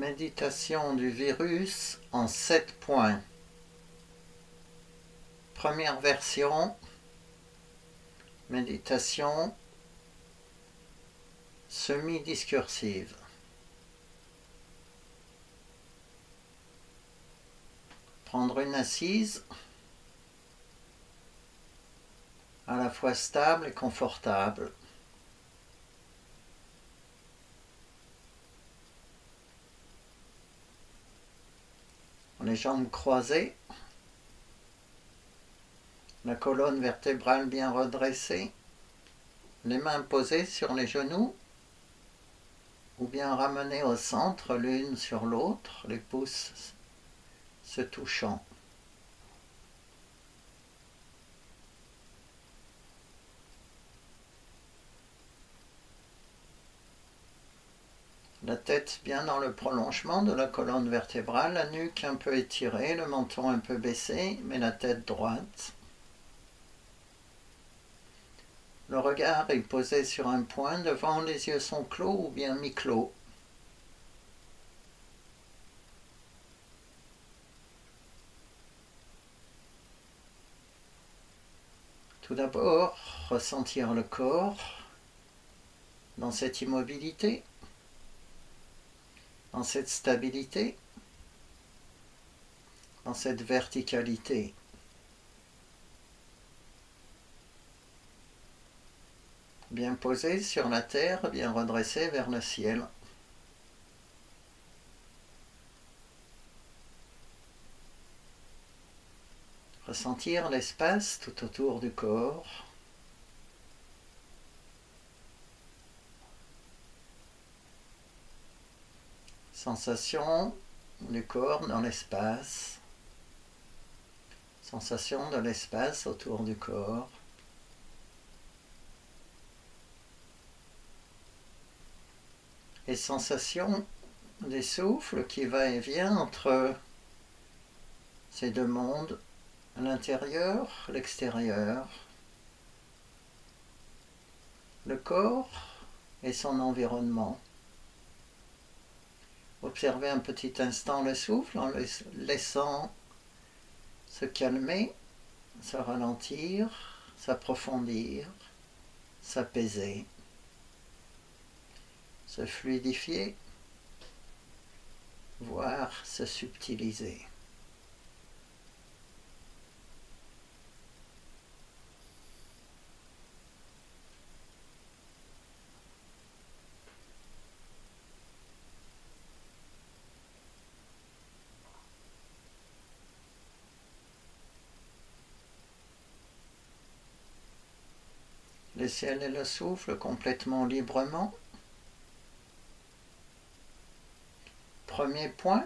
Méditation du virus en 7 points. Première version, méditation semi-discursive. Prendre une assise à la fois stable et confortable. Les jambes croisées, la colonne vertébrale bien redressée, les mains posées sur les genoux ou bien ramenées au centre l'une sur l'autre, les pouces se touchant. La tête bien dans le prolongement de la colonne vertébrale, la nuque un peu étirée, le menton un peu baissé, mais la tête droite. Le regard est posé sur un point, devant les yeux sont clos ou bien mi-clos. Tout d'abord, ressentir le corps dans cette immobilité, dans cette stabilité, dans cette verticalité. Bien posé sur la terre, bien redressé vers le ciel. Ressentir l'espace tout autour du corps. Sensation du corps dans l'espace. Sensation de l'espace autour du corps. Et sensation des souffles qui va et vient entre ces deux mondes, l'intérieur, l'extérieur, le corps et son environnement. Observez un petit instant le souffle en le laissant se calmer, se ralentir, s'approfondir, s'apaiser, se fluidifier, voire se subtiliser. Laissez-le le souffle complètement librement. Premier point,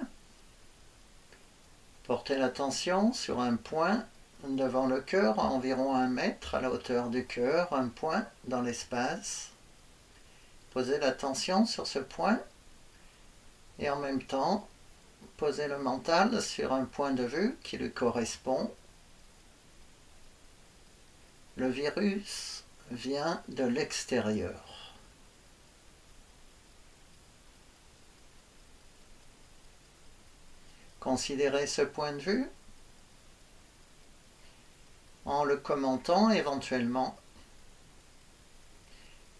portez l'attention sur un point devant le cœur, à environ 1 mètre à la hauteur du cœur, un point dans l'espace. Posez l'attention sur ce point et en même temps, posez le mental sur un point de vue qui lui correspond. Le virus vient de l'extérieur. Considérez ce point de vue en le commentant éventuellement.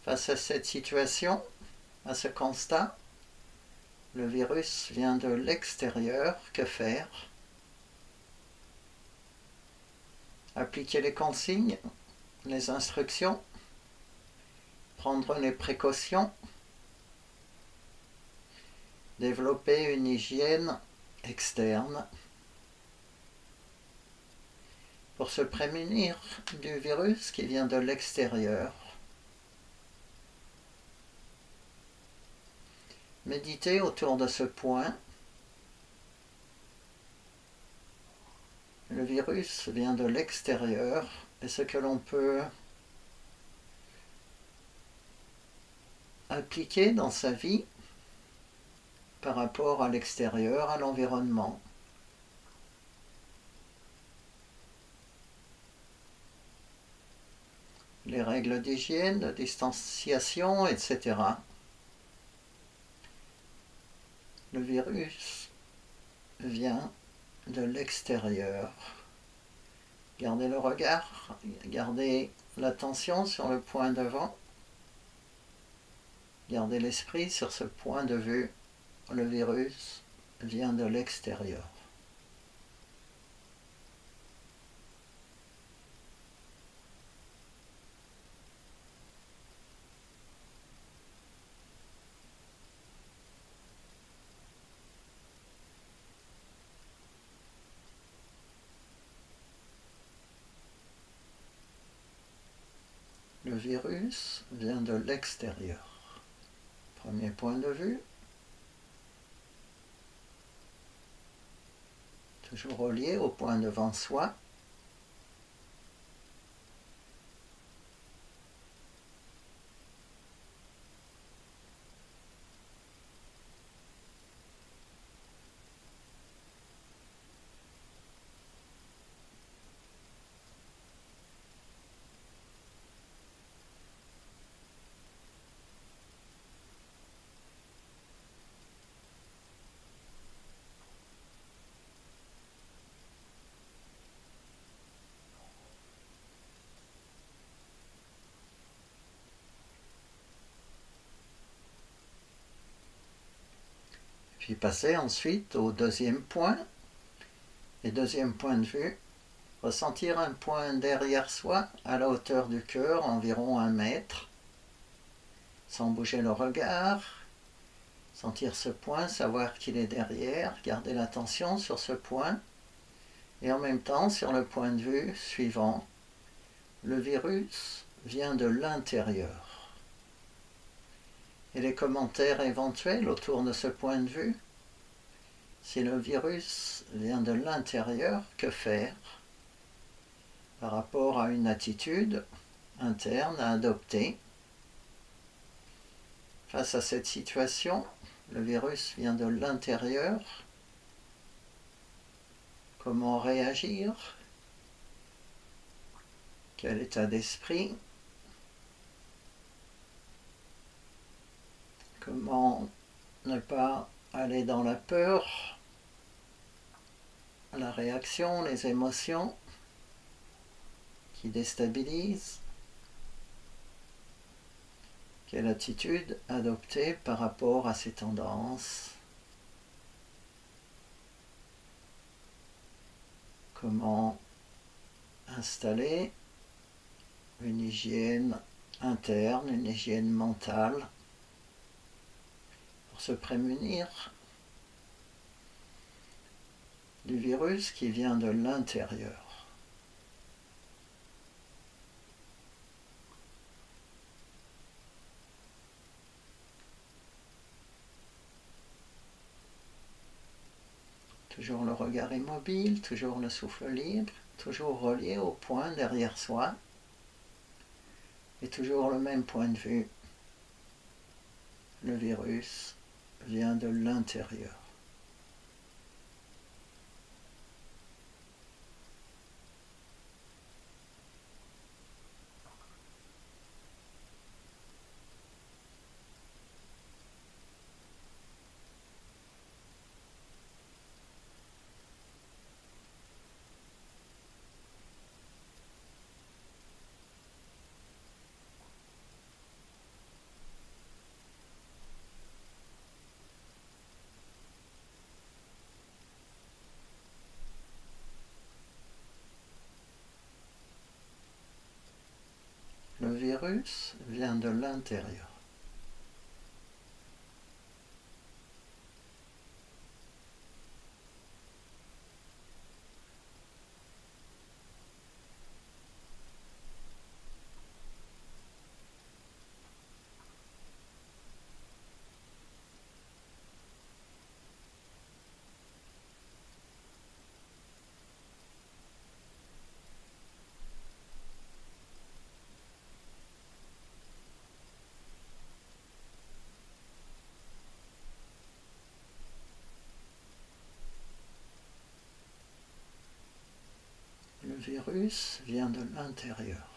Face à cette situation, à ce constat, le virus vient de l'extérieur, que faire? Appliquer les consignes, les instructions, prendre les précautions, développer une hygiène externe pour se prémunir du virus qui vient de l'extérieur. Méditez autour de ce point. Le virus vient de l'extérieur et ce que l'on peut appliquer dans sa vie par rapport à l'extérieur, à l'environnement. Les règles d'hygiène, de distanciation, etc. Le virus vient de l'extérieur. Gardez le regard, gardez l'attention sur le point devant. Gardez l'esprit sur ce point de vue. Le virus vient de l'extérieur. Le virus vient de l'extérieur. Premier point de vue. Toujours relié au point devant soi. Puis passer ensuite au deuxième point. Et deuxième point de vue, ressentir un point derrière soi, à la hauteur du cœur, environ 1 mètre, sans bouger le regard. Sentir ce point, savoir qu'il est derrière, garder l'attention sur ce point. Et en même temps, sur le point de vue suivant, le virus vient de l'intérieur. Et les commentaires éventuels autour de ce point de vue? Si le virus vient de l'intérieur, que faire par rapport à une attitude interne à adopter? Face à cette situation, le virus vient de l'intérieur. Comment réagir? Quel état d'esprit? Comment ne pas aller dans la peur, la réaction, les émotions qui déstabilisent? Quelle attitude adopter par rapport à ces tendances? Comment installer une hygiène interne, une hygiène mentale pour se prémunir du virus qui vient de l'intérieur? Toujours le regard immobile, toujours le souffle libre, toujours relié au point derrière soi, et toujours le même point de vue. Le virus vient de l'intérieur. Le virus vient de l'intérieur. Le virus vient de l'intérieur.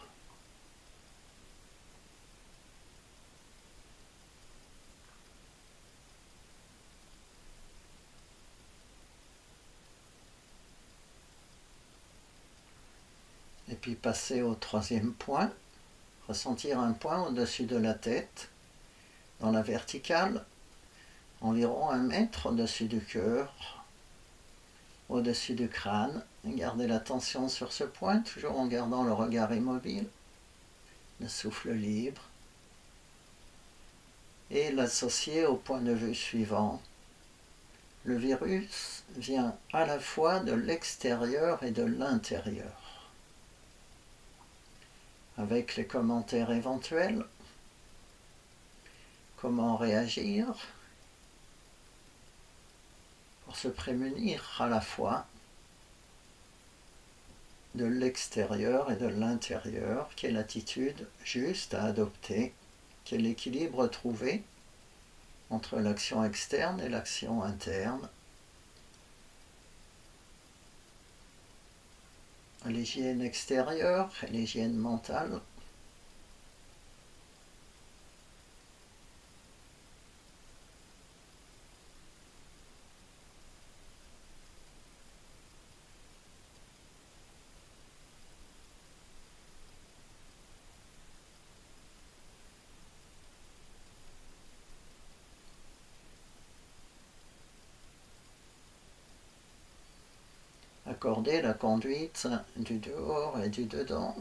puis passer au troisième point, ressentir un point au-dessus de la tête, dans la verticale, environ 1 mètre au-dessus du cœur, au-dessus du crâne. Gardez la tension sur ce point, toujours en gardant le regard immobile, le souffle libre, et l'associer au point de vue suivant. Le virus vient à la fois de l'extérieur et de l'intérieur. Avec les commentaires éventuels, comment réagir pour se prémunir à la fois de l'extérieur et de l'intérieur, quelle attitude juste à adopter, quel équilibre trouver entre l'action externe et l'action interne. L'hygiène extérieure et l'hygiène mentale. Accorder la conduite du dehors et du dedans.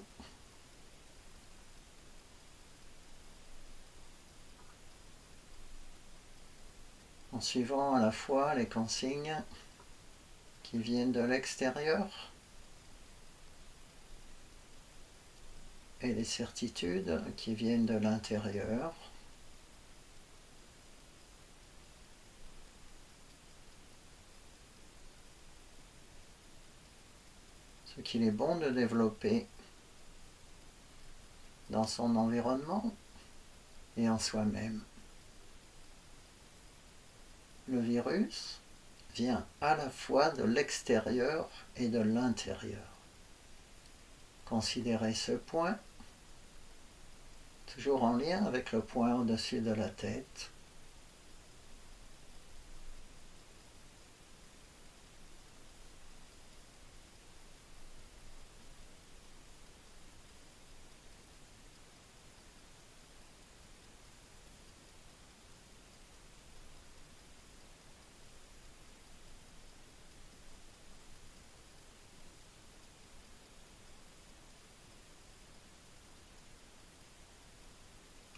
En suivant à la fois les consignes qui viennent de l'extérieur et les certitudes qui viennent de l'intérieur. Ce qu'il est bon de développer dans son environnement et en soi-même. Le virus vient à la fois de l'extérieur et de l'intérieur. Considérez ce point, toujours en lien avec le point au-dessus de la tête.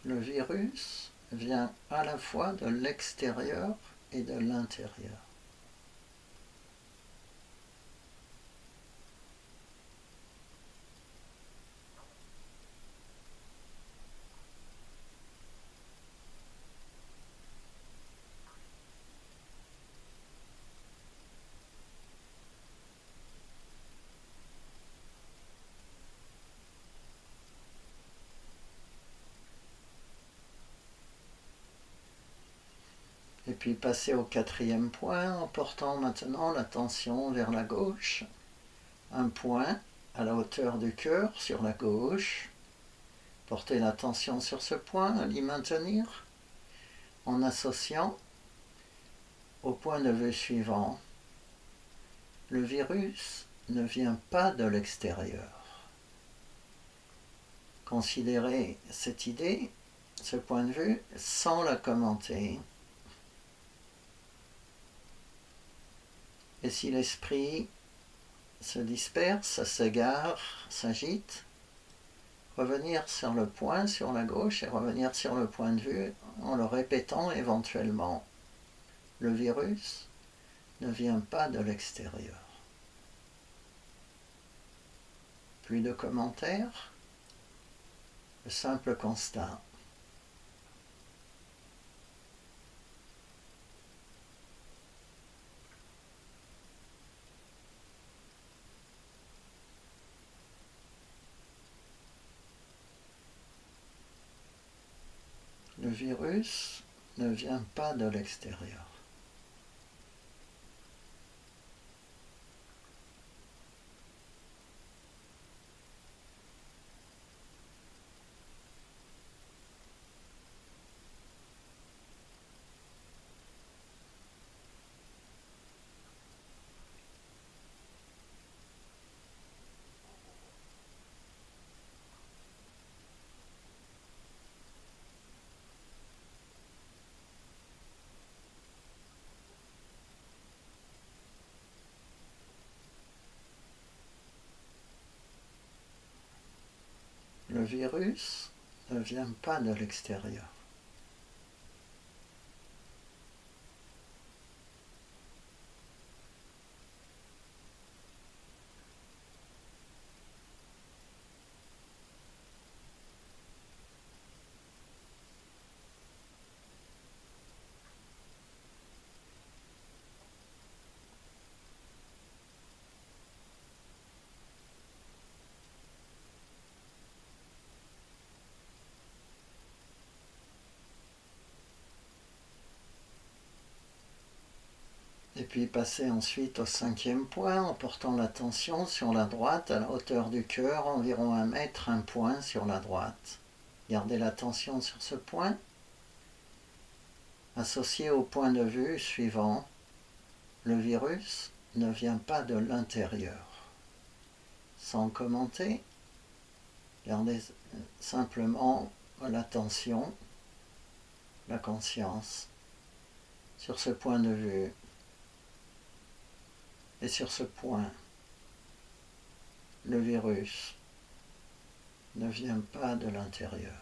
Le virus vient à la fois de l'extérieur et de l'intérieur. Et puis passer au quatrième point en portant maintenant l'attention vers la gauche. Un point à la hauteur du cœur sur la gauche. Portez l'attention sur ce point, l'y maintenir en associant au point de vue suivant. Le virus ne vient pas de l'extérieur. Considérez cette idée, ce point de vue, sans la commenter. Et si l'esprit se disperse, s'égare, s'agite, revenir sur le point sur la gauche et revenir sur le point de vue en le répétant éventuellement. Le virus ne vient pas de l'extérieur. Plus de commentaires, le simple constat. Le virus ne vient pas de l'extérieur. Le virus ne vient pas de l'extérieur. Et puis passer ensuite au 5e point en portant l'attention sur la droite à la hauteur du cœur, environ 1 mètre, un point sur la droite. Gardez l'attention sur ce point, associé au point de vue suivant. Le virus ne vient pas de l'intérieur. Sans commenter, gardez simplement l'attention, la conscience sur ce point de vue. Et sur ce point, le virus ne vient pas de l'intérieur.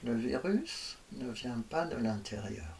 Le virus ne vient pas de l'intérieur.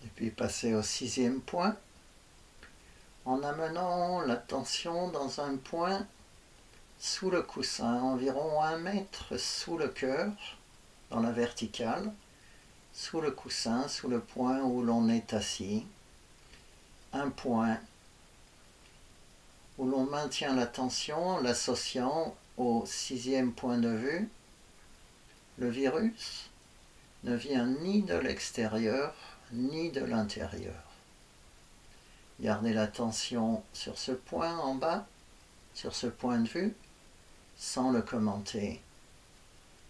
Et puis passer au 6e point, en amenant l'attention dans un point sous le coussin, environ 1 mètre sous le cœur, dans la verticale, sous le coussin, sous le point où l'on est assis. Un point où l'on maintient l'attention, l'associant au 6e point de vue. Le virus ne vient ni de l'extérieur, ni de l'intérieur. Gardez l'attention sur ce point en bas, sur ce point de vue, sans le commenter.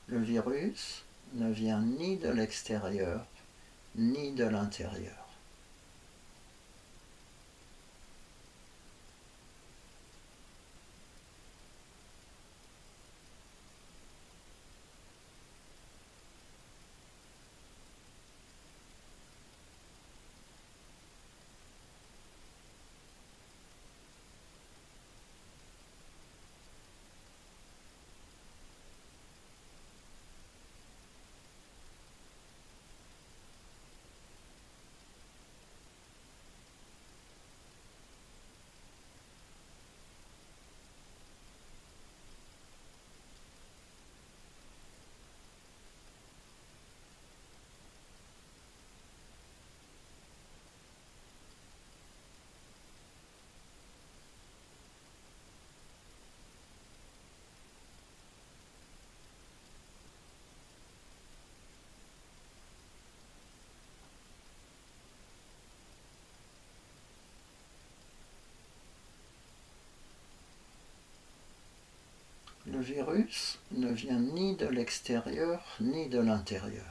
Le virus ne vient ni de l'extérieur, ni de l'intérieur. virus ne vient ni de l'extérieur ni de l'intérieur.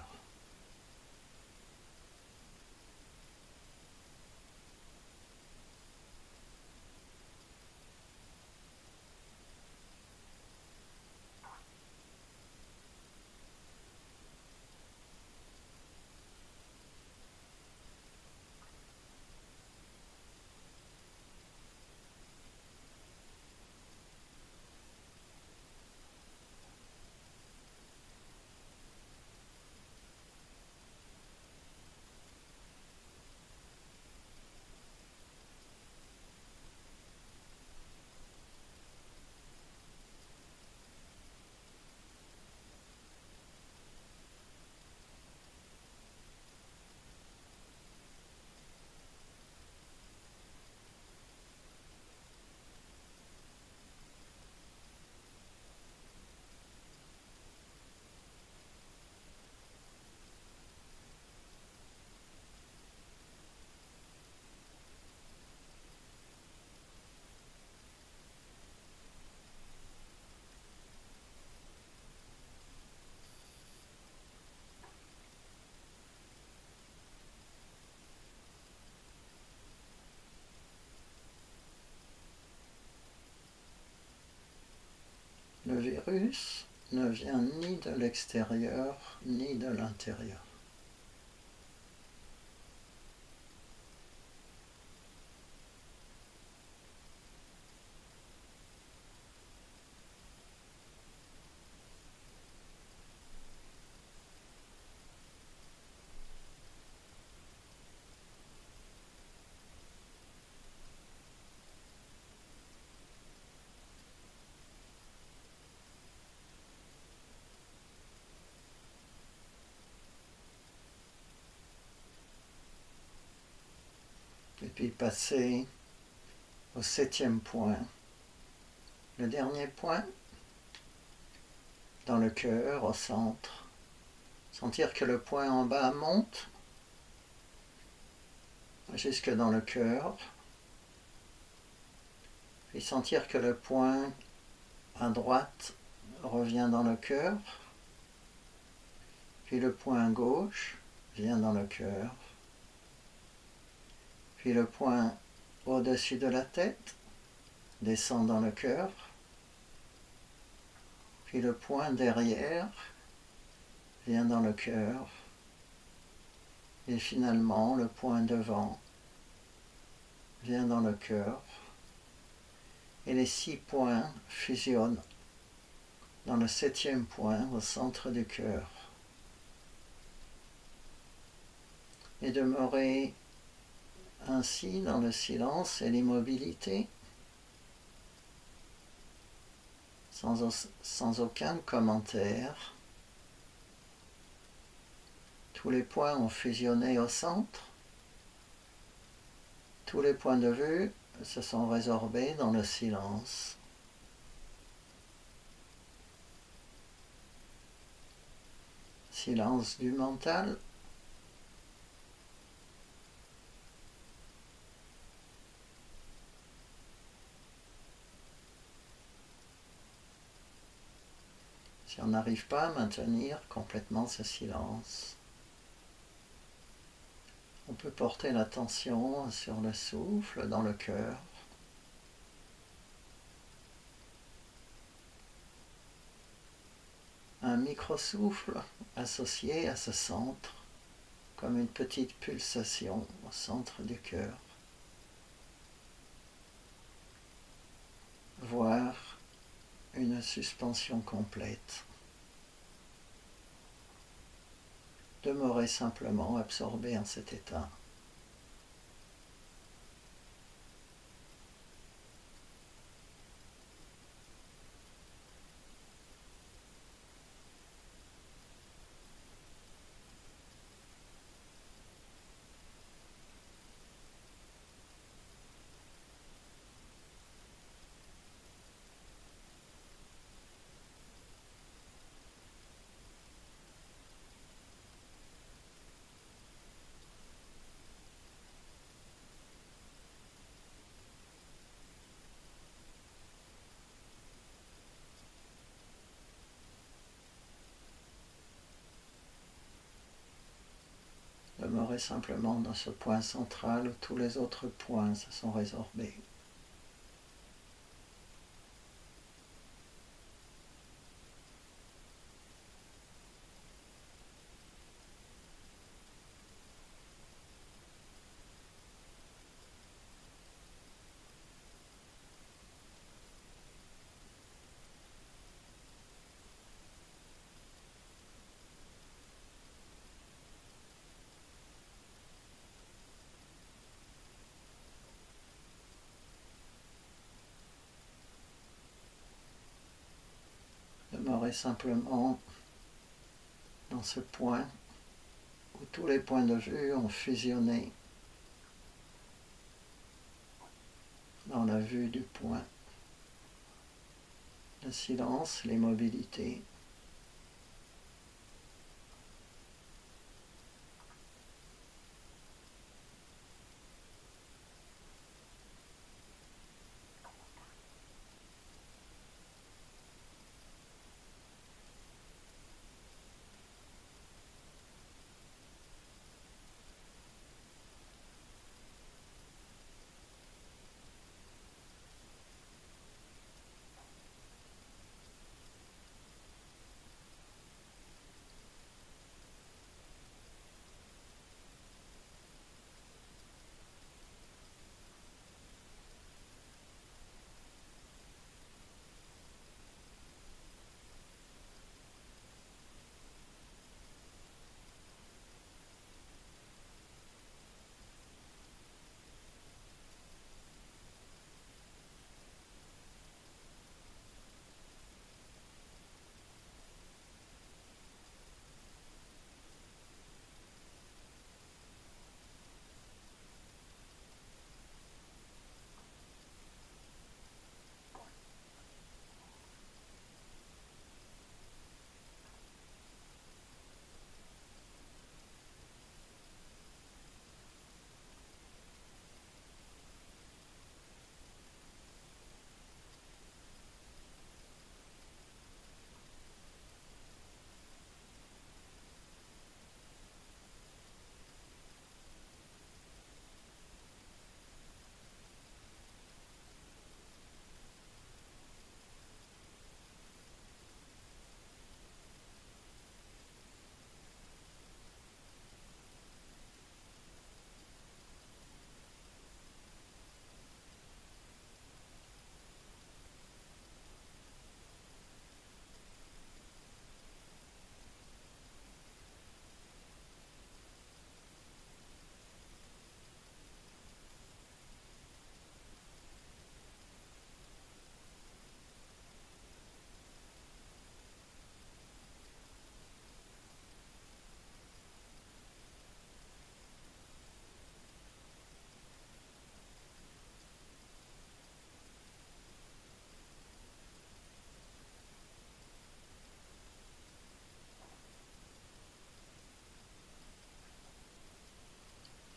Le virus ne vient ni de l'extérieur ni de l'intérieur. Et puis passer au 7e point, le dernier point, dans le cœur, au centre. Sentir que le point en bas monte jusque dans le cœur. Puis sentir que le point à droite revient dans le cœur. Puis le point gauche vient dans le cœur. Puis le point au-dessus de la tête descend dans le cœur. Puis le point derrière vient dans le cœur. Et finalement, le point devant vient dans le cœur. Et les 6 points fusionnent dans le 7e point au centre du cœur. Et demeurer ainsi dans le silence et l'immobilité, sans aucun commentaire. Tous les points ont fusionné au centre. Tous les points de vue se sont résorbés dans le silence. Silence du mental. Si on n'arrive pas à maintenir complètement ce silence, on peut porter l'attention sur le souffle dans le cœur. Un micro-souffle associé à ce centre, comme une petite pulsation au centre du cœur. Voire une suspension complète. Demeurer simplement absorbé en cet état. serez simplement dans ce point central où tous les autres points se sont résorbés. Demeurez simplement dans ce point où tous les points de vue ont fusionné dans la vue du point. Le silence, l'immobilité.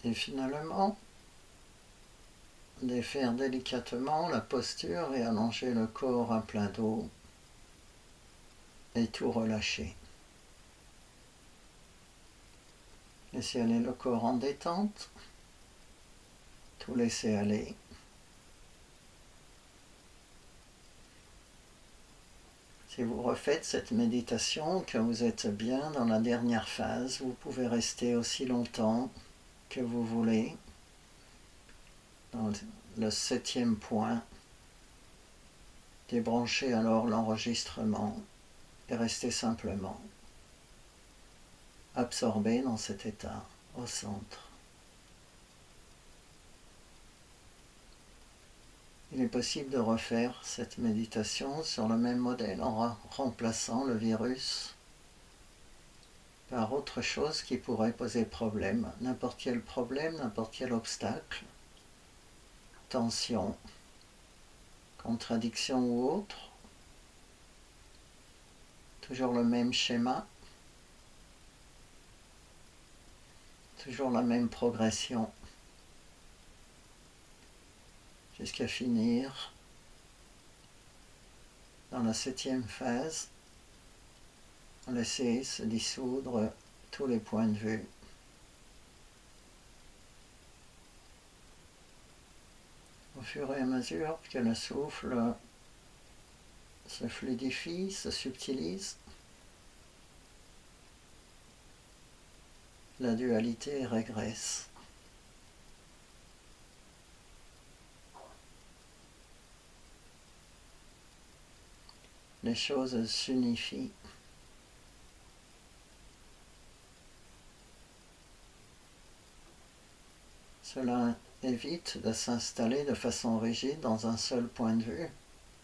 Et finalement, défaire délicatement la posture et allonger le corps à plein dos et tout relâcher. Laissez aller le corps en détente, tout laisser aller. Si vous refaites cette méditation, que vous êtes bien dans la dernière phase, vous pouvez rester aussi longtemps que vous voulez dans le 7e point. Débranchez alors l'enregistrement et restez simplement absorbé dans cet état au centre. Il est possible de refaire cette méditation sur le même modèle en remplaçant le virus par autre chose qui pourrait poser problème, n'importe quel obstacle, tension, contradiction ou autre. Toujours le même schéma, toujours la même progression, jusqu'à finir dans la 7e phase. Laissez se dissoudre tous les points de vue. Au fur et à mesure que le souffle se fluidifie, se subtilise, la dualité régresse. Les choses s'unifient. Cela évite de s'installer de façon rigide dans un seul point de vue,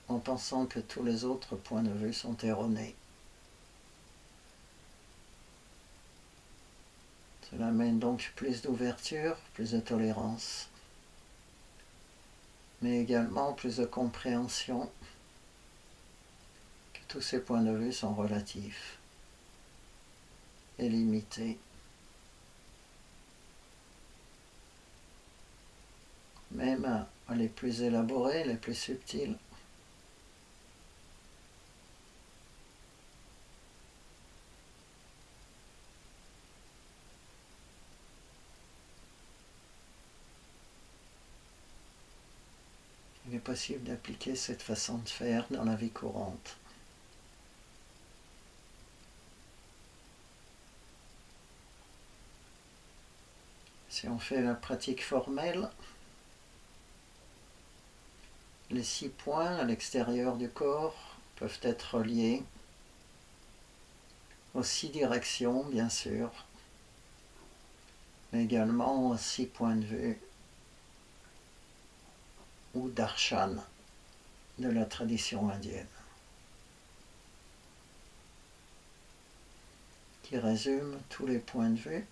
en pensant que tous les autres points de vue sont erronés. Cela amène donc plus d'ouverture, plus de tolérance, mais également plus de compréhension que tous ces points de vue sont relatifs et limités. Même les plus élaborés, les plus subtils. Il est possible d'appliquer cette façon de faire dans la vie courante. Si on fait la pratique formelle, les 6 points à l'extérieur du corps peuvent être reliés aux 6 directions, bien sûr, mais également aux 6 points de vue ou darshan de la tradition indienne, qui résume tous les points de vue